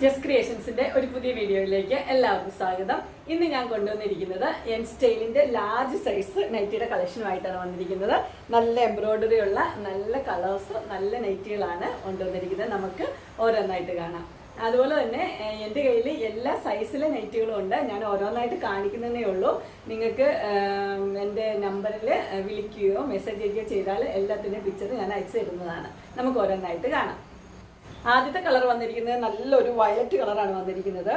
Just ക്രിയേഷൻസിന്റെ ഒരു പുതിയ വീഡിയോയിലേക്ക് എല്ലാവർക്കും സ്വാഗതം. ഇന്ന് ഞാൻ കൊണ്ടുവന്നിരിക്കുന്നത് എൻ സ്റ്റൈലിന്റെ ലാർജ് സൈസ് നൈറ്റിയുടെ കളക്ഷനുമായിട്ടാണ് വന്നിരിക്കുന്നത്. നല്ല എംബ്രോയിഡറി ഉള്ള നല്ല കളേഴ്സ് നല്ല നൈറ്റികളാണ് കൊണ്ടുവന്നിരിക്കുന്നത്. നമുക്ക് ഓരോന്നായിട്ട് കാണാം. അതുപോലെ തന്നെ എൻ്റെ കയ്യിൽ എല്ലാ സൈസിലെ നൈറ്റികളും ഉണ്ട്. ഞാൻ ഓരോന്നായിട്ട് കാണിക്കുന്നതേ ഉള്ളൂ. നിങ്ങൾക്ക് എൻ്റെ നമ്പറിൽ വിളിക്കുകയോ മെസ്സേജ് ചെയ്യുകയോ ചെയ്താൽ എല്ലാത്തിൻ്റെയും പിക്ചർ ഞാൻ അയച്ചു തരുന്നതാണ്. നമുക്ക് ഓരോന്നായിട്ട് കാണാം. ആദ്യത്തെ കളർ വന്നിരിക്കുന്നത് നല്ലൊരു വയലറ്റ് കളറാണ് വന്നിരിക്കുന്നത്.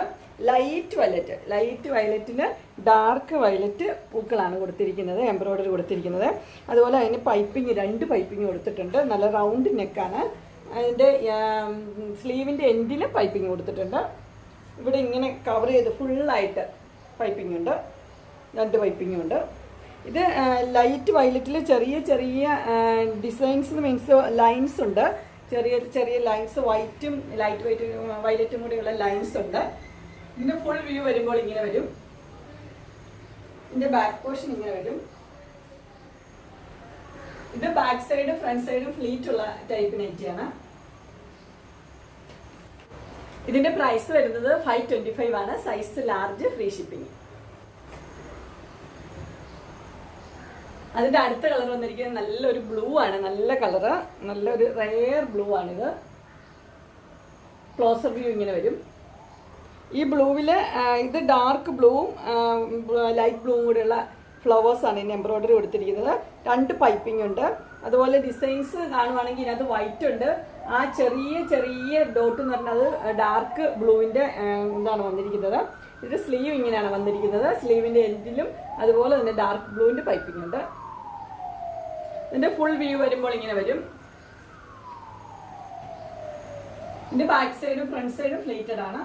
ലൈറ്റ് വയലറ്റിന് ഡാർക്ക് വയലറ്റ് പൂക്കളാണ് കൊടുത്തിരിക്കുന്നത്, എംബ്രോയിഡറി കൊടുത്തിരിക്കുന്നത്. അതുപോലെ അതിന് പൈപ്പിംഗ്, 2 പൈപ്പിംഗ് കൊടുത്തിട്ടുണ്ട്. നല്ല റൗണ്ട് നെക്കാണ്. അതിൻ്റെ സ്ലീവിൻ്റെ എൻഡിലും പൈപ്പിംഗ് കൊടുത്തിട്ടുണ്ട്. ഇവിടെ ഇങ്ങനെ കവർ ചെയ്ത് ഫുള്ളായിട്ട് പൈപ്പിംഗ് ഉണ്ട്, 2 പൈപ്പിംഗും ഉണ്ട്. ഇത് ലൈറ്റ് വയലറ്റിൽ ചെറിയ ഡിസൈൻസ് മീൻസ് ലൈൻസ് ഉണ്ട്. ചെറിയ ലൈൻസ്, വൈറ്റും ലൈറ്റ് വയലറ്റും കൂടിയുള്ള ലൈൻസ് ഉണ്ട്. ഇതിന്റെ ഫുൾ വ്യൂ വരുമ്പോൾ ഇങ്ങനെ വരും. ഇതിന്റെ ബാക്ക് പോർഷൻ ഇങ്ങനെ വരും. ഇത് ബാക്ക് സൈഡ് ഫ്രണ്ട് സൈഡും ഫ്ലീറ്റ് ഉള്ള ടൈപ്പ് നൈറ്റിയാണ്. ഇതിന്റെ പ്രൈസ് വരുന്നത് 525 ആണ്. Size large, free shipping. അതിന്റെ അടുത്ത കളർ വന്നിരിക്കുന്നത് നല്ലൊരു ബ്ലൂ ആണ്. നല്ല കളറ്, നല്ലൊരു റെയർ ബ്ലൂ ആണിത്. ക്ലോസർ വ്യൂ ഇങ്ങനെ വരും. ഈ ബ്ലൂവില് ഇത് ഡാർക്ക് ബ്ലൂവും ലൈറ്റ് ബ്ലൂവും കൂടെയുള്ള ഫ്ലവേഴ്സാണ് ഇതിന് എംബ്രോയിഡറി കൊടുത്തിരിക്കുന്നത്. 2 പൈപ്പിംഗ് ഉണ്ട്. അതുപോലെ ഡിസൈൻസ് കാണുവാണെങ്കിൽ ഇതിനകത്ത് വൈറ്റ് ഉണ്ട്. ആ ചെറിയ ഡോട്ട് എന്ന് പറഞ്ഞത് ഡാർക്ക് ബ്ലൂവിന്റെ ഇതാണ് വന്നിരിക്കുന്നത്. ഇത് സ്ലീവ് ഇങ്ങനെയാണ് വന്നിരിക്കുന്നത്. സ്ലീവിന്റെ എൻഡിലും അതുപോലെ തന്നെ ഡാർക്ക് ബ്ലൂവിന്റെ പൈപ്പിംഗ് ഉണ്ട്. ഇതിന്റെ ഫുൾ വ്യൂ വരുമ്പോൾ ഇങ്ങനെ വരും. ഇതിന്റെ ബാക്ക് സൈഡും ഫ്രണ്ട് സൈഡും ഫ്ലീറ്റഡ് ആണ്.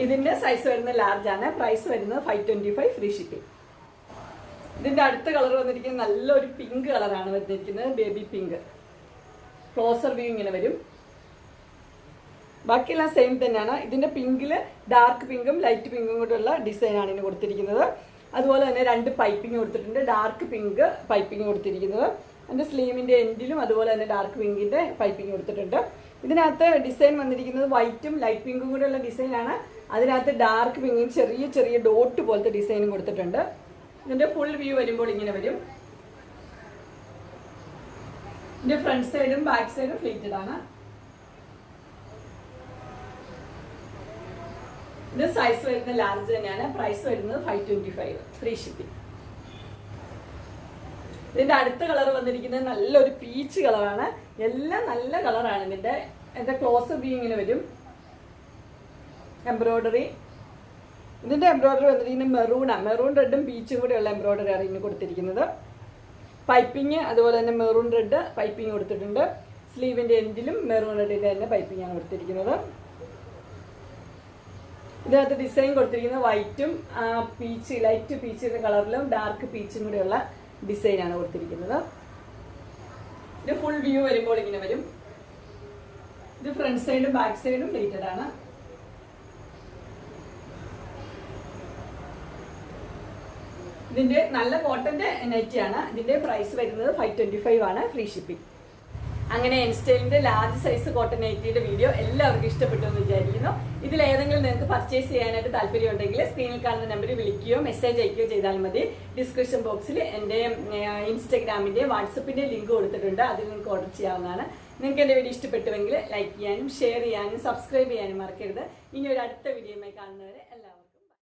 ഇതിന്റെ സൈസ് വരുന്നത് ലാർജ് ആണ്. പ്രൈസ് വരുന്നത് 525, ഫ്രീ ഷിപ്പിംഗ്. ഇതിന്റെ അടുത്ത കളർ വന്നിരിക്കുന്നത് നല്ലൊരു പിങ്ക് കളറാണ് വന്നിരിക്കുന്നത്, ബേബി പിങ്ക്. ക്ലോസർ വ്യൂ ഇങ്ങനെ വരും. ബാക്കിയെല്ലാം സെയിം തന്നെയാണ്. ഇതിന്റെ പിങ്കില് ഡാർക്ക് പിങ്കും ലൈറ്റ് പിങ്കും കൂടെയുള്ള ഡിസൈനാണ് ഇതിന് കൊടുത്തിരിക്കുന്നത്. അതുപോലെ തന്നെ 2 പൈപ്പിംഗ് കൊടുത്തിട്ടുണ്ട്. ഡാർക്ക് പിങ്ക് പൈപ്പിംഗ് കൊടുത്തിരിക്കുന്നത്. അതിന്റെ സ്ലീവിന്റെ എൻഡിലും അതുപോലെ തന്നെ ഡാർക്ക് പിങ്കിന്റെ പൈപ്പിംഗ് കൊടുത്തിട്ടുണ്ട്. ഇതിനകത്ത് ഡിസൈൻ വന്നിരിക്കുന്നത് വൈറ്റും ലൈറ്റ് പിങ്കും കൂടെയുള്ള ഡിസൈനാണ്. അതിനകത്ത് ഡാർക്ക് പിങ്കും ചെറിയ ഡോട്ട് പോലത്തെ ഡിസൈനും കൊടുത്തിട്ടുണ്ട്. ഇതിന്റെ ഫുൾ വ്യൂ വരുമ്പോൾ ഇങ്ങനെ വരും. ഇതിന്റെ ഫ്രണ്ട് സൈഡും ബാക്ക് സൈഡും ഫ്ലീറ്റഡ് ആണ്. ഇത് സൈസ് വരുന്ന ലാർജ് തന്നെയാണ്. പ്രൈസ് വരുന്നത് 525, ഫ്രീ ഷിപ്പിംഗ്. ഇതിന്റെ അടുത്ത കളർ വന്നിരിക്കുന്നത് നല്ലൊരു പീച്ച് കളറാണ്. എല്ലാം നല്ല കളറാണ്. ഇതിന്റെ ക്ലോസർ വ്യൂ ഇങ്ങനെ വരും. എംബ്രോയിഡറി, ഇതിന്റെ എംബ്രോയിഡറി വന്നിരിക്കുന്നത് മെറൂൺ റെഡും പീച്ചും കൂടെയുള്ള എംബ്രോയിഡറി ആണ് ഇതിന് കൊടുത്തിരിക്കുന്നത്. പൈപ്പിംഗ് അതുപോലെ തന്നെ മെറൂൺ റെഡ് പൈപ്പിംഗ് കൊടുത്തിട്ടുണ്ട്. സ്ലീവിന്റെ എൻഡിലും മെറൂൺ റെഡിന്റെ തന്നെ പൈപ്പിംഗ് ആണ് കൊടുത്തിരിക്കുന്നത്. ഇതിനകത്ത് ഡിസൈൻ കൊടുത്തിരിക്കുന്നത് വൈറ്റും ലൈറ്റ് പീച്ച് കളറിലും ഡാർക്ക് പീച്ചും കൂടെയുള്ള ഡിസൈനാണ് കൊടുത്തിരിക്കുന്നത്. ഇത് ഫുൾ വ്യൂ വരുമ്പോൾ ഇങ്ങനെ വരും. ഇത് ഫ്രണ്ട് സൈഡും ബാക്ക് സൈഡും പ്ലേറ്റഡ് ആണ്. ഇതിന്റെ നല്ല കോട്ടന്റെ നെറ്റാണ്. ഇതിന്റെ പ്രൈസ് വരുന്നത് 525 ആണ്, ഫ്രീ ഷിപ്പിംഗ്. അങ്ങനെ എൻ സ്റ്റൈലിന്റെ ലാർജ് സൈസ് കോട്ടൺ നൈറ്റിയുടെ വീഡിയോ എല്ലാവർക്കും ഇഷ്ടപ്പെട്ടു എന്ന് വിചാരിക്കുന്നു. ഇതിൽ ഏതെങ്കിലും നിങ്ങൾക്ക് പർച്ചേസ് ചെയ്യാനായിട്ട് താല്പര്യം ഉണ്ടെങ്കിൽ സ്ക്രീനിൽ കാണുന്ന നമ്പറിൽ വിളിക്കുകയോ മെസ്സേജ് അയക്കുകയോ ചെയ്താൽ മതി. ഡിസ്ക്രിപ്ഷൻ ബോക്സിൽ എൻ്റെ ഇൻസ്റ്റാഗ്രാമിന്റെ വാട്സപ്പിന്റെ ലിങ്ക് കൊടുത്തിട്ടുണ്ട്. അതിൽ നിങ്ങൾക്ക് ഓർഡർ ചെയ്യാവുന്നതാണ്. നിങ്ങൾക്ക് എൻ്റെ വീഡിയോ ഇഷ്ടപ്പെട്ടുവെങ്കിൽ ലൈക്ക് ചെയ്യാനും ഷെയർ ചെയ്യാനും സബ്സ്ക്രൈബ് ചെയ്യാനും മറക്കരുത്. ഇനി ഒരു അടുത്ത വീഡിയോയുമായി കാണുന്നവരെ എല്ലാവർക്കും